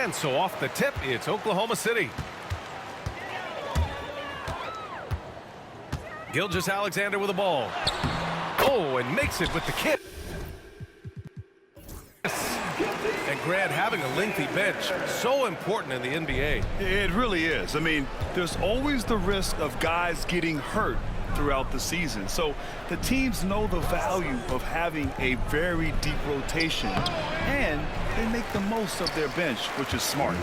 And so off the tip, it's Oklahoma City. Gilgeous-Alexander with the ball. Oh, and makes it with the kick. And Grant, having a lengthy bench, so important in the NBA. It really is. I mean, there's always the risk of guys getting hurt throughout the season. So the teams know the value of having a very deep rotation, and they make the most of their bench, which is smart.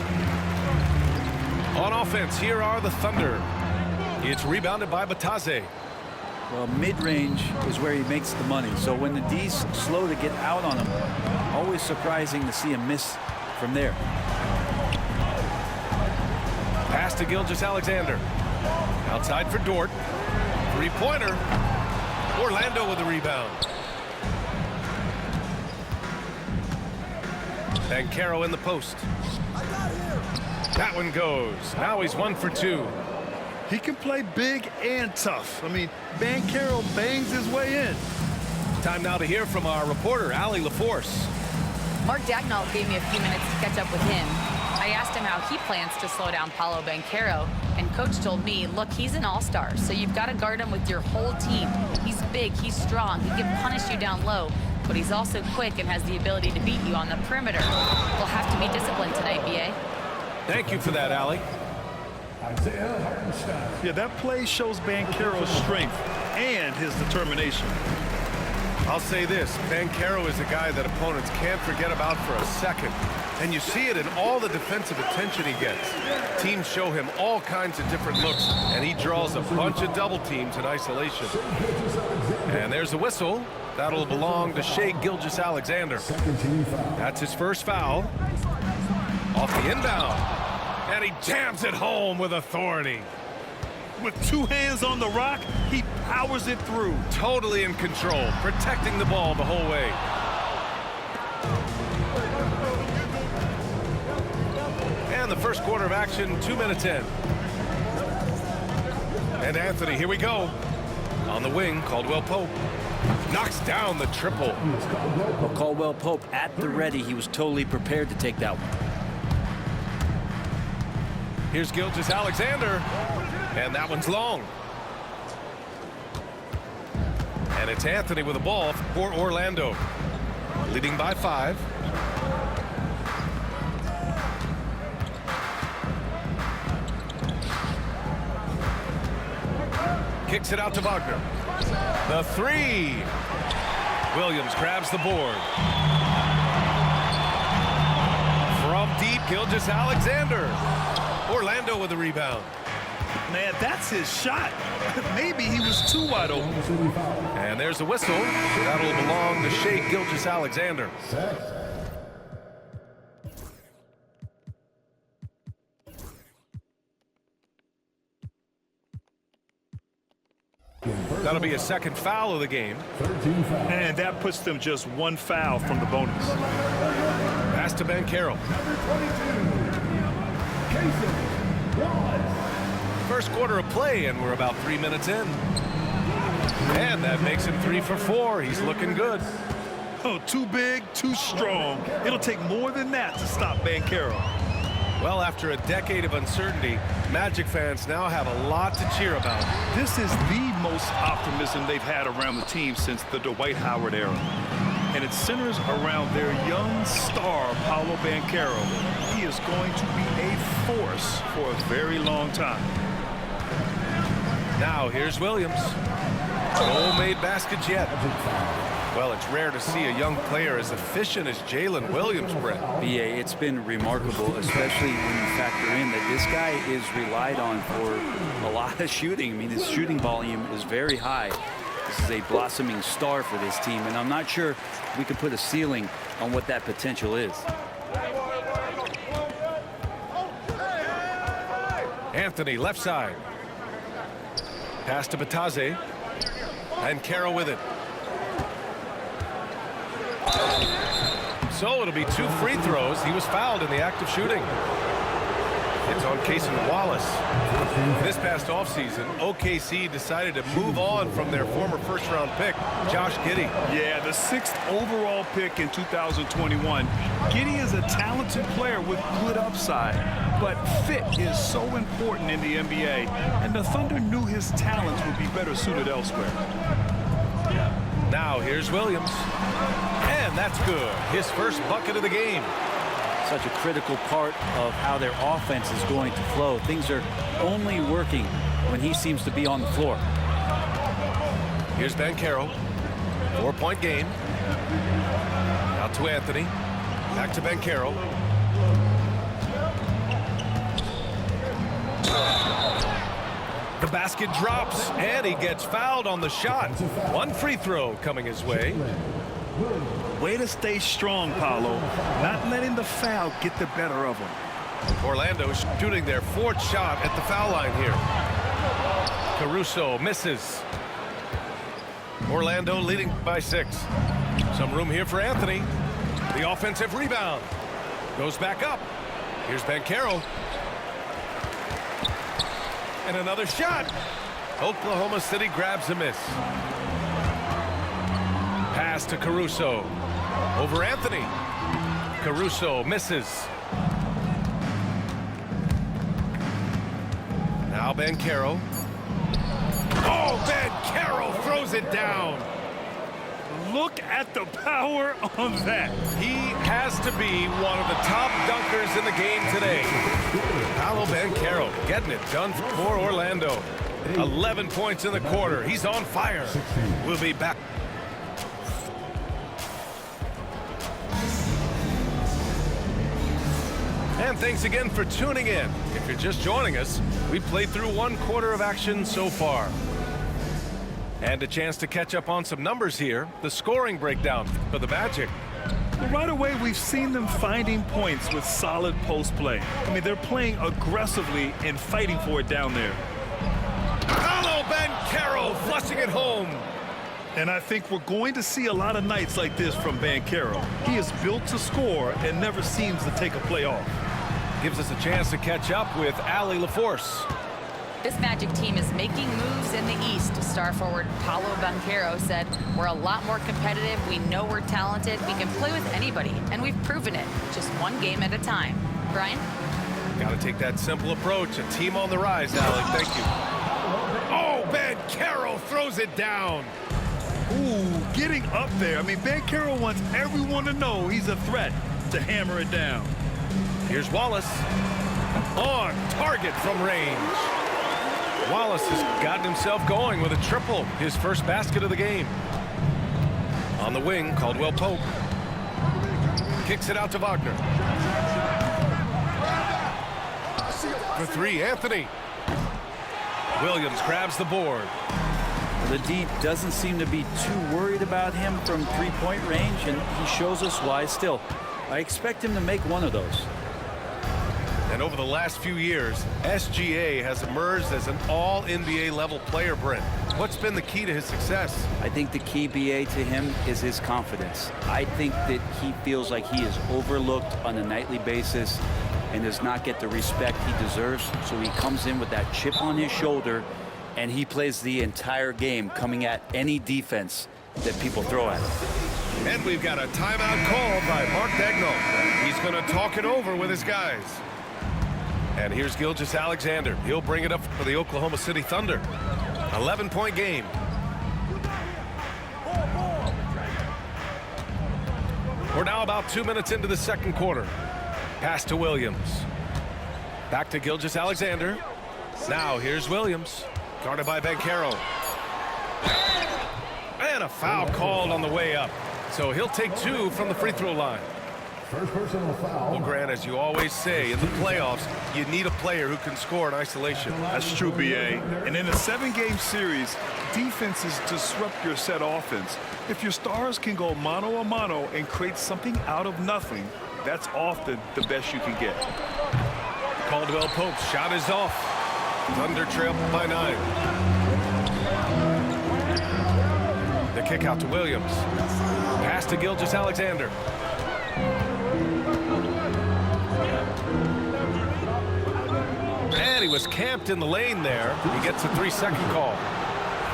On offense, here are the Thunder. It's rebounded by Batase. Well, mid-range is where he makes the money. So when the D's slow to get out on him, always surprising to see him miss from there. Pass to Gilgeous-Alexander. Outside for Dort. Three-pointer. Orlando with the rebound. Banchero in the post. That one goes. Now he's 1 for 2. He can play big and tough. I mean, Banchero bangs his way in. Time now to hear from our reporter, Allie LaForce. Mark Dagnall gave me a few minutes to catch up with him. I asked him how he plans to slow down Paolo Banchero, and Coach told me, look, he's an all-star, so you've got to guard him with your whole team. He's big, he's strong, he can punish you down low, but he's also quick and has the ability to beat you on the perimeter. We'll have to be disciplined tonight, B.A. Thank you for that, Allie. Yeah, that play shows Banchero's strength and his determination. I'll say this, Banchero is a guy that opponents can't forget about for a second. And you see it in all the defensive attention he gets. Teams show him all kinds of different looks, and he draws a bunch of double teams in isolation. And there's a whistle. That'll belong to Shai Gilgeous-Alexander. That's his first foul. Off the inbound. And he jams it home with authority. With two hands on the rock, he powers it through. Totally in control, protecting the ball the whole way. And the first quarter of action, 2 minutes in. And Anthony, here we go. On the wing, Caldwell Pope knocks down the triple. Well, Caldwell Pope at the ready. He was totally prepared to take that one. Here's Gilgeous-Alexander, and that one's long. And it's Anthony with the ball for Orlando, leading by 5. Kicks it out to Wagner. The 3. Williams grabs the board. From deep, Gilgeous-Alexander. Orlando with the rebound. Man, that's his shot. Maybe he was too wide open. And there's a whistle. That'll belong to Shai Gilgeous-Alexander. That'll be a second foul of the game. And that puts them just 1 foul from the bonus. Pass to Banchero. First quarter of play, and we're about 3 minutes in. And that makes him 3 for 4. He's looking good. Oh, too big, too strong. It'll take more than that to stop Banchero. Well, after a decade of uncertainty, Magic fans now have a lot to cheer about. This is the most optimism they've had around the team since the Dwight Howard era. And it centers around their young star, Paolo Banchero. He is going to be a force for a very long time. Now, here's Williams. No made baskets yet. Well, it's rare to see a young player as efficient as Jalen Williams, Brett. BA, it's been remarkable, especially when you factor in that this guy is relied on for a lot of shooting. I mean, his shooting volume is very high. This is a blossoming star for this team, and I'm not sure we can put a ceiling on what that potential is. Anthony, left side. Pass to Batase. And Banchero with it. So it'll be 2 free throws. He was fouled in the act of shooting. It's on Cason Wallace. This past offseason, OKC decided to move on from their former first-round pick, Josh Giddey. Yeah, the 6th overall pick in 2021. Giddey is a talented player with good upside, but fit is so important in the NBA, and the Thunder knew his talents would be better suited elsewhere. Now here's Williams. And that's good. His first bucket of the game. Such a critical part of how their offense is going to flow. Things are only working when he seems to be on the floor. Here's Banchero. 4-point game. Out to Anthony. Back to Banchero. The basket drops, and he gets fouled on the shot. One free throw coming his way. Way to stay strong, Paolo. Not letting the foul get the better of him. Orlando shooting their 4th shot at the foul line here. Caruso misses. Orlando leading by 6. Some room here for Anthony. The offensive rebound. Goes back up. Here's Banchero. And another shot. Oklahoma City grabs a miss. Pass to Caruso. Over Anthony. Caruso misses. Now Banchero. Oh, Banchero throws it down. Look at the power on that. He has to be one of the top dunkers in the game today. Paolo Banchero getting it done for Orlando. 11 points in the quarter. He's on fire. We'll be back. And thanks again for tuning in. If you're just joining us, we played through 1 quarter of action so far. And a chance to catch up on some numbers here. The scoring breakdown for the Magic. Well, right away, we've seen them finding points with solid post play. I mean, they're playing aggressively and fighting for it down there. Paolo Banchero flushing it home. And I think we're going to see a lot of nights like this from Banchero. He is built to score and never seems to take a play off. Gives us a chance to catch up with Allie LaForce. This Magic team is making moves in the East. Star forward Paolo Banchero said, "We're a lot more competitive. We know we're talented. We can play with anybody, and we've proven it. Just one game at a time." Brian? Got to take that simple approach. A team on the rise, Allie. Thank you. Oh, Banchero throws it down. Ooh, getting up there. I mean, Banchero wants everyone to know he's a threat to hammer it down. Here's Wallace. On target from range. Wallace has gotten himself going with a triple, his first basket of the game. On the wing, Caldwell Pope. Kicks it out to Wagner. For 3, Anthony. Williams grabs the board. The D doesn't seem to be too worried about him from 3-point range, and he shows us why still. I expect him to make one of those. And over the last few years, SGA has emerged as an all-NBA level player, Brent. What's been the key to his success? I think the key, BA, to him is his confidence. I think that he feels like he is overlooked on a nightly basis and does not get the respect he deserves. So he comes in with that chip on his shoulder, and he plays the entire game coming at any defense that people throw at him. And we've got a timeout call by Mark Daigneault. He's going to talk it over with his guys. And here's Gilgeous-Alexander. He'll bring it up for the Oklahoma City Thunder. 11-point game. We're now about 2 minutes into the second quarter. Pass to Williams. Back to Gilgeous-Alexander. Now here's Williams. Guarded by Banchero. And a foul called on the way up. So he'll take 2 from the free throw line. First personal foul. Well, Grant, as you always say, in the playoffs, you need a player who can score in isolation. That's true, BA. And in a 7-game series, defenses disrupt your set offense. If your stars can go mano-a-mano and create something out of nothing, that's often the best you can get. Caldwell Pope's shot is off. Thunder trail by 9. The kick out to Williams. Pass to was camped in the lane there. He gets a 3-second call.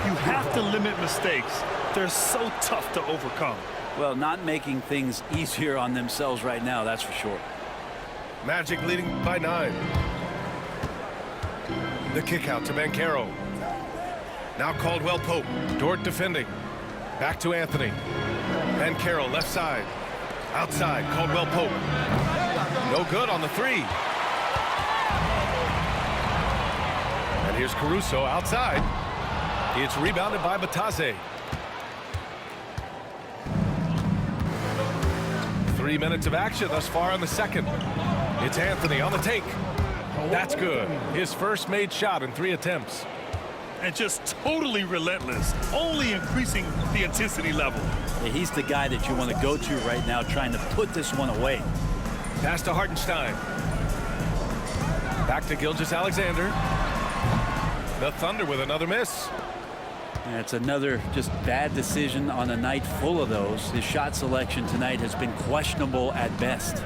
You have to limit mistakes. They're so tough to overcome. Well, not making things easier on themselves right now, that's for sure. Magic leading by 9. The kick out to Banchero. Now Caldwell Pope. Dort defending. Back to Anthony. Banchero left side. Outside, Caldwell Pope. No good on the 3. And here's Caruso outside. It's rebounded by Batase. 3 minutes of action thus far in the second. It's Anthony on the take. That's good. His first made shot in 3 attempts. And just totally relentless, only increasing the intensity level. Yeah, he's the guy that you want to go to right now, trying to put this one away. Pass to Hartenstein. Back to Gilgeous-Alexander. The Thunder with another miss. Yeah, it's another just bad decision on a night full of those. His shot selection tonight has been questionable at best.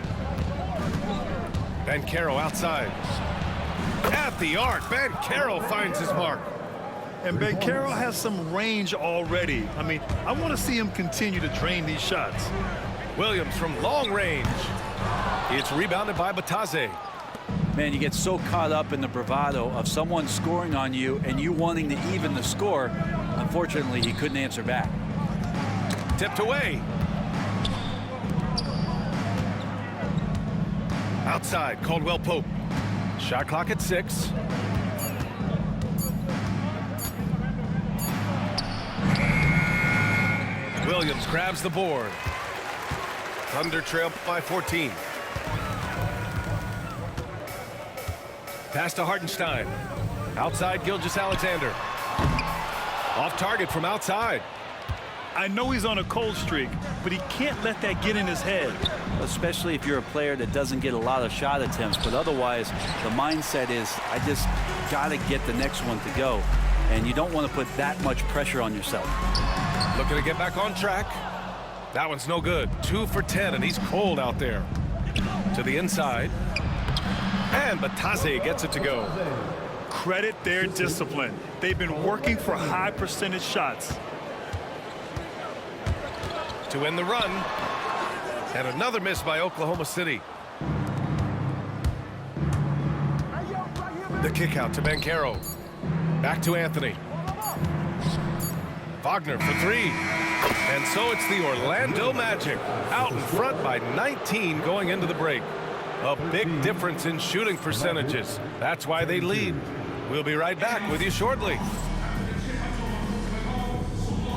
Banchero outside. At the arc, Banchero finds his mark. And Banchero has some range already. I mean, I want to see him continue to drain these shots. Williams from long range. It's rebounded by Batase. Man, you get so caught up in the bravado of someone scoring on you and you wanting to even the score. Unfortunately, he couldn't answer back. Tipped away. Outside, Caldwell Pope. Shot clock at 6. Williams grabs the board. Thunder trail by 14. Pass to Hartenstein. Outside, Gilgeous-Alexander. Off target from outside. I know he's on a cold streak, but he can't let that get in his head. Especially if you're a player that doesn't get a lot of shot attempts, but otherwise the mindset is I just got to get the next one to go, and you don't want to put that much pressure on yourself. Looking to get back on track. That one's no good. 2 for 10, and he's cold out there. To the inside. And Batase gets it to go. Credit their discipline. They've been working for high percentage shots. To end the run. And another miss by Oklahoma City. The kick out to Banchero. Back to Anthony. Wagner for 3. And so it's the Orlando Magic out in front by 19 going into the break. A big difference in shooting percentages. That's why they lead. We'll be right back with you shortly.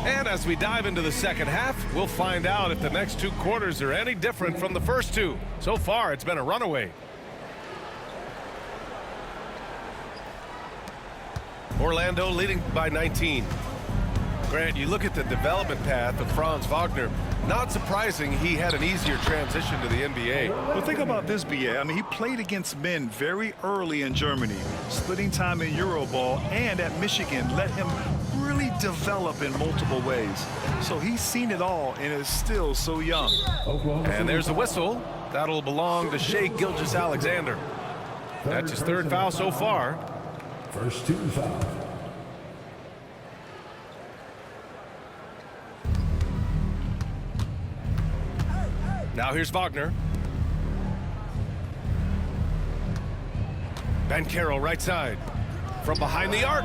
And as we dive into the second half, we'll find out if the next 2 quarters are any different from the first 2. So far, it's been a runaway. Orlando leading by 19. Grant, you look at the development path of Franz Wagner. Not surprising he had an easier transition to the NBA. Well, think about this, BA. I mean, he played against men very early in Germany, splitting time in Euroball, and at Michigan let him really develop in multiple ways. So he's seen it all and is still so young. And there's a whistle. That'll belong to Shai Gilgeous-Alexander. That's his 3rd foul so far. First 2 fouls. Now here's Wagner. Banchero right side. From behind the arc.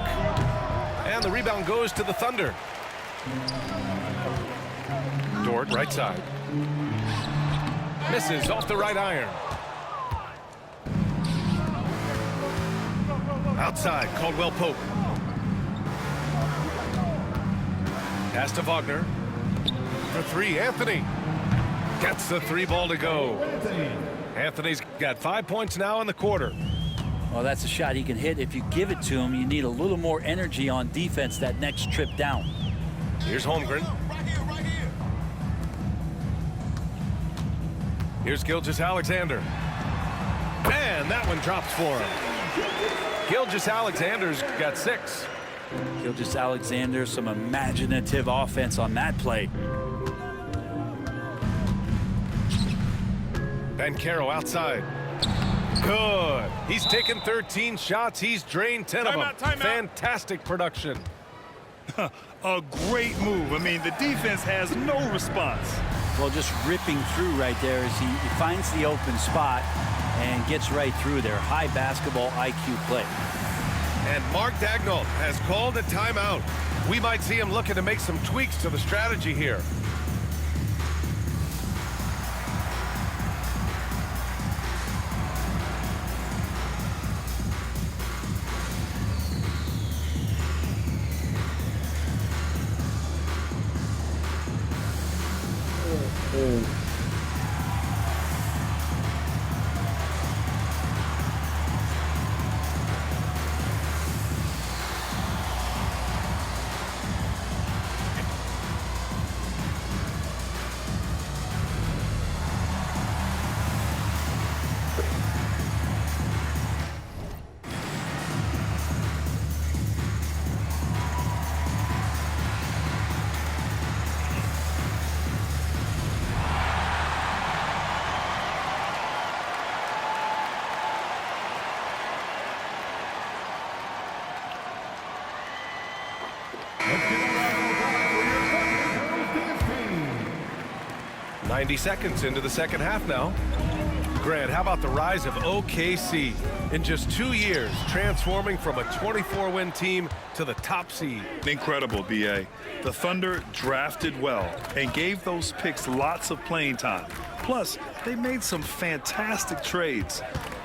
And the rebound goes to the Thunder. Dort right side. Misses off the right iron. Outside, Caldwell Pope. Pass to Wagner. For 3, Anthony. Gets the 3 ball to go. Anthony's got 5 points now in the quarter. Well, that's a shot he can hit. If you give it to him, you need a little more energy on defense that next trip down. Here's Holmgren. Here's Gilgeous-Alexander. And that one drops for him. Gilgeous-Alexander's got 6. Gilgeous-Alexander, some imaginative offense on that play. Banchero outside. Good. He's taken 13 shots. He's drained 10 of them. Fantastic production. A great move. I mean, the defense has no response. Well, just ripping through right there as he finds the open spot and gets right through there. High basketball IQ play. And Mark Daigneault has called a timeout. We might see him looking to make some tweaks to the strategy here. Let's get a round of applause for your Thunder Girls team. 90 seconds into the second half now. Grant, how about the rise of OKC? In just 2 years, transforming from a 24-win team to the top seed. Incredible, B.A. The Thunder drafted well and gave those picks lots of playing time. Plus, they made some fantastic trades.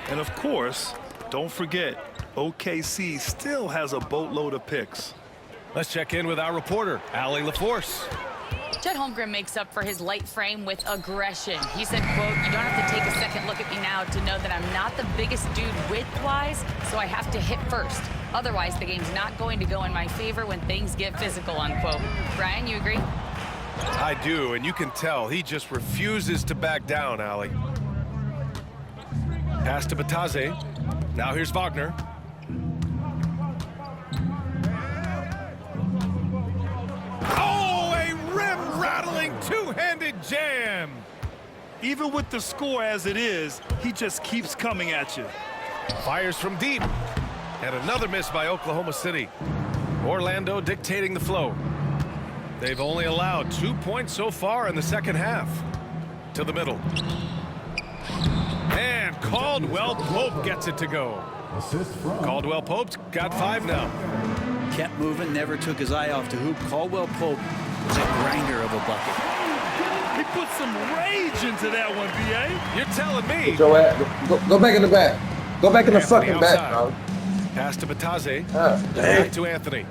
And of course, don't forget, OKC still has a boatload of picks. Let's check in with our reporter, Allie LaForce. Chet Holmgren makes up for his light frame with aggression. He said, quote, "You don't have to take a second look at me now to know that I'm not the biggest dude width-wise, so I have to hit first. Otherwise, the game's not going to go in my favor when things get physical," unquote. Brian, you agree? I do, and you can tell he just refuses to back down, Allie. Pass to Bataze. Now here's Wagner. Oh, a rim-rattling two-handed jam. Even with the score as it is, he just keeps coming at you. Fires from deep. And another miss by Oklahoma City. Orlando dictating the flow. They've only allowed 2 points so far in the second half. To the middle. And Caldwell Pope gets it to go. Assist from Caldwell Pope's got 5 now. Kept moving, never took his eye off the hoop. Caldwell Pope was a grinder of a bucket. He put some rage into that one, B.A. You're telling me. Go back in the back. Go back in the Anthony fucking back, outside. bro. Pass to Bataze. Dang. Right to Anthony.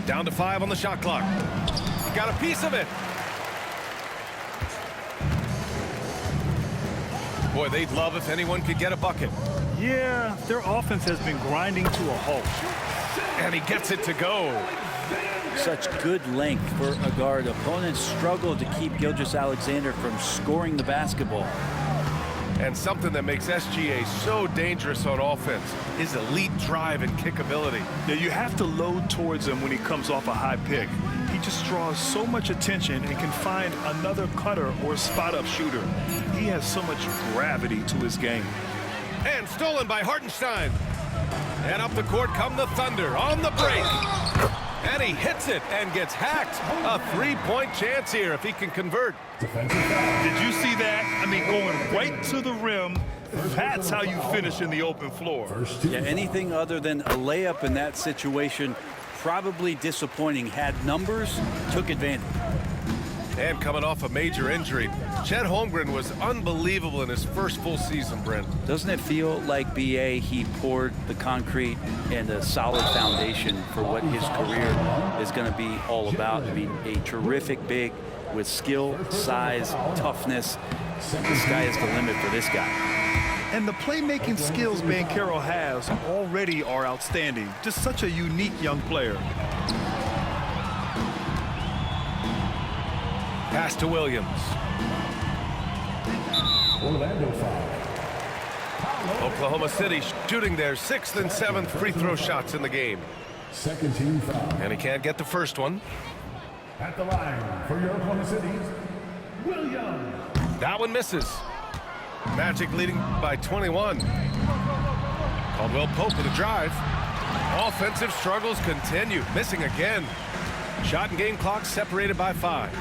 Down to 5 on the shot clock. He got a piece of it. Boy, they'd love if anyone could get a bucket. Yeah, their offense has been grinding to a halt. And he gets it to go. Such good length for a guard. Opponents struggled to keep Gilgeous-Alexander from scoring the basketball. And something that makes SGA so dangerous on offense is elite drive and kick ability. Yeah, you have to load towards him when he comes off a high pick. He just draws so much attention and can find another cutter or spot-up shooter. He has so much gravity to his game. And stolen by Hartenstein. And up the court come the Thunder on the break. And he hits it and gets hacked. A 3-point chance here if he can convert. defensive foul. Did you see that? I mean, going right to the rim. That's how you finish in the open floor. First two. Yeah, anything other than a layup in that situation, probably disappointing. Had numbers, took advantage. And coming off a major injury, Chet Holmgren was unbelievable in his first full season, Brent. Doesn't it feel like BA, he poured the concrete and a solid foundation for what his career is going to be all about? I mean, a terrific big with skill, size, toughness. The sky is the limit for this guy. And the playmaking skills Banchero has already are outstanding. Just such a unique young player. Pass to Williams. Orlando foul. Oklahoma City shooting their 6th and 7th free throw shots in the game. Second team foul. And he can't get the first one. At the line for your Oklahoma City's Williams. That one misses. Magic leading by 21. Caldwell Pope with a drive. Offensive struggles continue. Missing again. Shot and game clock separated by 5.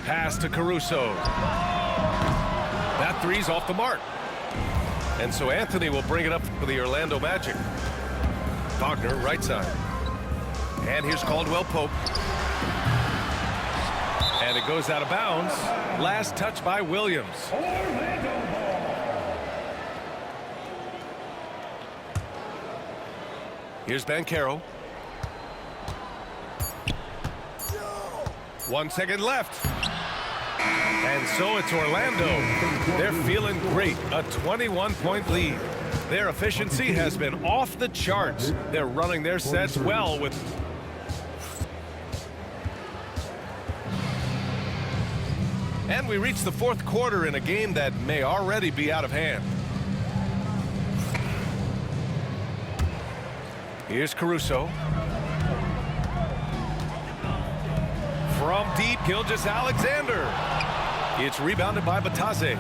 Pass to Caruso. That three's off the mark. And so Anthony will bring it up for the Orlando Magic. Wagner, right side. And here's Caldwell Pope. And it goes out of bounds. Last touch by Williams. Here's Banchero. 1 second left. And so it's Orlando. They're feeling great. A 21-point lead. Their efficiency has been off the charts. They're running their sets well with... And we reach the 4th quarter in a game that may already be out of hand. Here's Caruso. From deep, Gilgeous-Alexander. It's rebounded by Batase.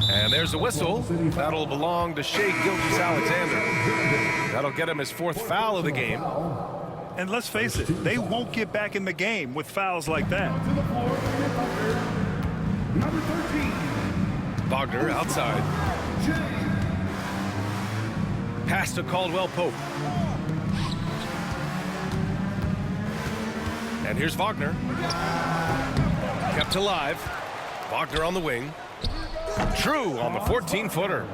And there's a whistle. That'll belong to Shai Gilgeous-Alexander. That'll get him his 4th foul of the game. And let's face it, they won't get back in the game with fouls like that. Number 13. Wagner outside. Pass to Caldwell Pope. And here's Wagner. Kept alive. Wagner on the wing. True on the 14-footer.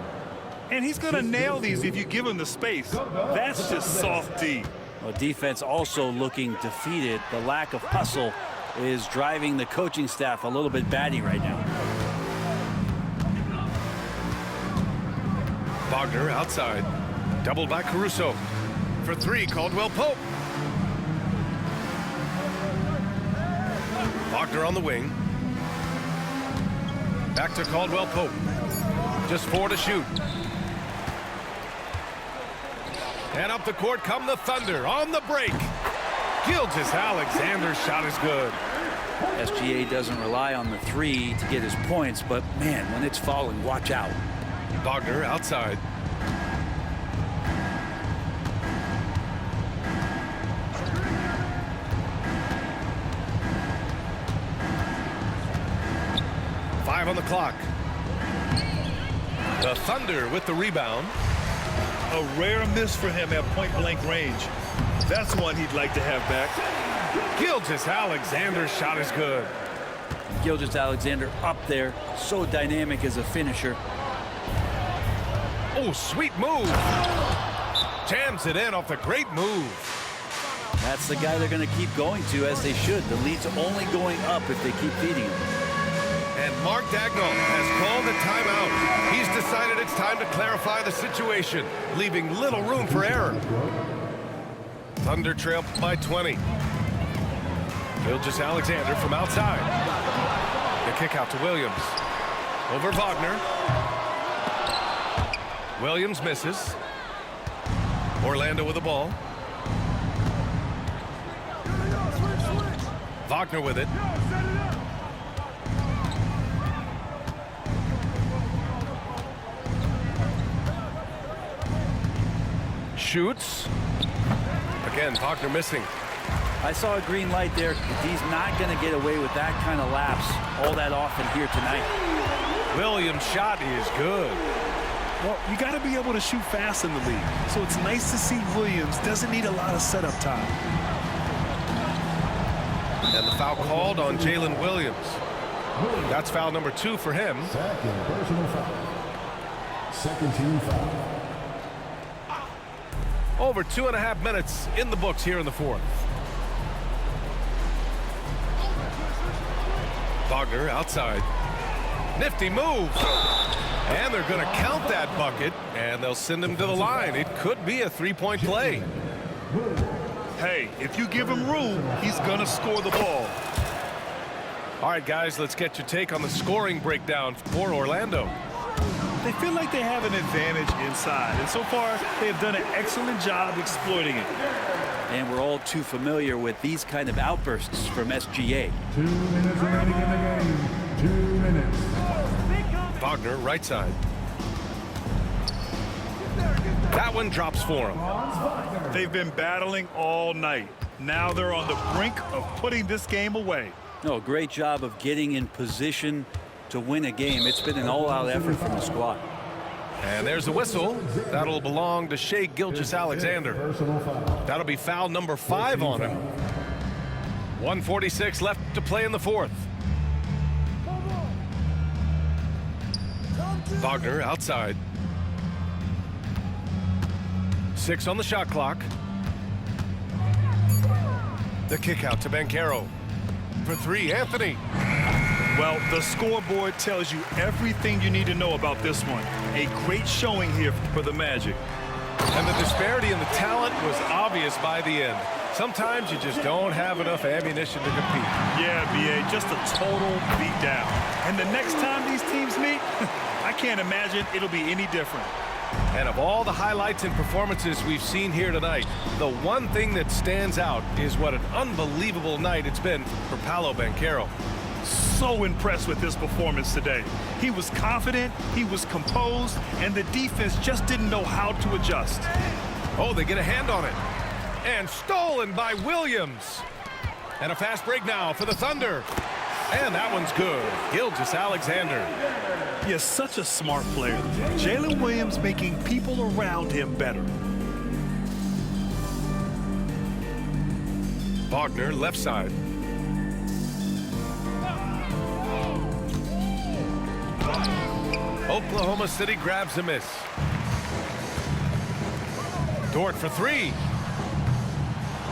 And he's going to nail these if you give him the space. That's just soft D. Well, defense also looking defeated. The lack of hustle is driving the coaching staff a little bit batty right now. Wagner outside. Doubled by Caruso. For 3, Caldwell Pope. Wagner on the wing. Back to Caldwell Pope. Just 4 to shoot. And up the court come the Thunder on the break. Gilgeous-Alexander's shot is good. SGA doesn't rely on the 3 to get his points, but man, when it's falling, watch out. Wagner outside. Five on the clock. The Thunder with the rebound. A rare miss for him at point-blank range. That's one he'd like to have back. Gilgeous-Alexander's shot is good. Gilgeous-Alexander up there, so dynamic as a finisher. Oh, sweet move. Jams it in off the great move. That's the guy they're going to keep going to, as they should. The lead's only going up if they keep feeding him. And Mark Daigneault has called a timeout. He's decided it's time to clarify the situation, leaving little room for error. Thunder trail by 20. Gilgeous-Alexander from outside. The kick out to Williams. Over Wagner. Williams misses. Orlando with the ball. Wagner with it. Shoots. Again, Wagner missing. I saw a green light there. He's not going to get away with that kind of lapse all that often here tonight. Williams' shot is good. Well, you got to be able to shoot fast in the league. So it's nice to see Williams doesn't need a lot of setup time. And the foul called on Jalen Williams. That's foul number 2 for him. Second personal foul. Second team foul. Over 2.5 minutes in the books here in the 4th. Wagner outside. Nifty move. And they're going to count that bucket, and they'll send him to the line. It could be a 3-point play. Hey, if you give him room, he's going to score the ball. All right, guys, let's get your take on the scoring breakdown for Orlando. They feel like they have an advantage inside, and so far they have done an excellent job exploiting it. And we're all too familiar with these kind of outbursts from SGA. 2 minutes remaining in the game. 2 minutes. Wagner, right side. That one drops for him. They've been battling all night. Now they're on the brink of putting this game away. No, great job of getting in position to win a game. It's been an all-out effort from the squad. And there's a whistle. That'll belong to Shai Gilgeous-Alexander. Personal foul. That'll be foul number 5 on him. 1:46 left to play in the fourth. Wagner outside. 6 on the shot clock. The kick out to Banchero. For 3, Anthony. Well, the scoreboard tells you everything you need to know about this one. A great showing here for the Magic. And the disparity in the talent was obvious by the end. Sometimes you just don't have enough ammunition to compete. Yeah, B.A., just a total beatdown. And the next time these teams meet, I can't imagine it'll be any different. And of all the highlights and performances we've seen here tonight, the one thing that stands out is what an unbelievable night it's been for Paolo Banchero. So impressed with his performance today. He was confident, he was composed, and the defense just didn't know how to adjust. Oh, they get a hand on it. And stolen by Williams. And a fast break now for the Thunder. And that one's good. Gilgeous-Alexander. He is such a smart player. Jalen Williams making people around him better. Wagner, left side. Oklahoma City grabs a miss. Dort for 3.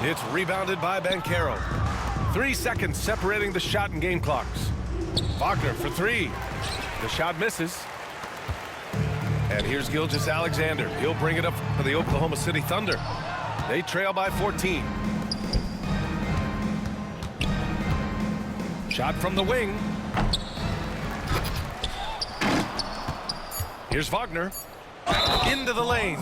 It's rebounded by Banchero. 3 seconds separating the shot and game clocks. Wagner for 3. The shot misses. And here's Gilgeous-Alexander. He'll bring it up for the Oklahoma City Thunder. They trail by 14. Shot from the wing. Here's Wagner. Into the lane.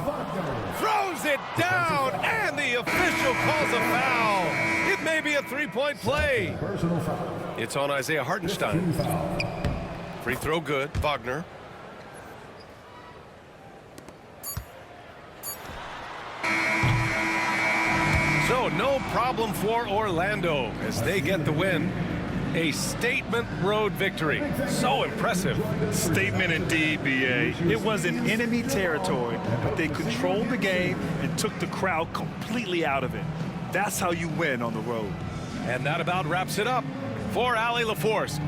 Throws it down, and the official calls a foul. It may be a 3-point play. Personal foul. It's on Isaiah Hartenstein. Team foul. Free throw good. Wagner. So no problem for Orlando as they get the win. A statement road victory. So impressive. Statement indeed, B.A. It was in enemy territory, but they controlled the game and took the crowd completely out of it. That's how you win on the road. And that about wraps it up. For Allie LaForce.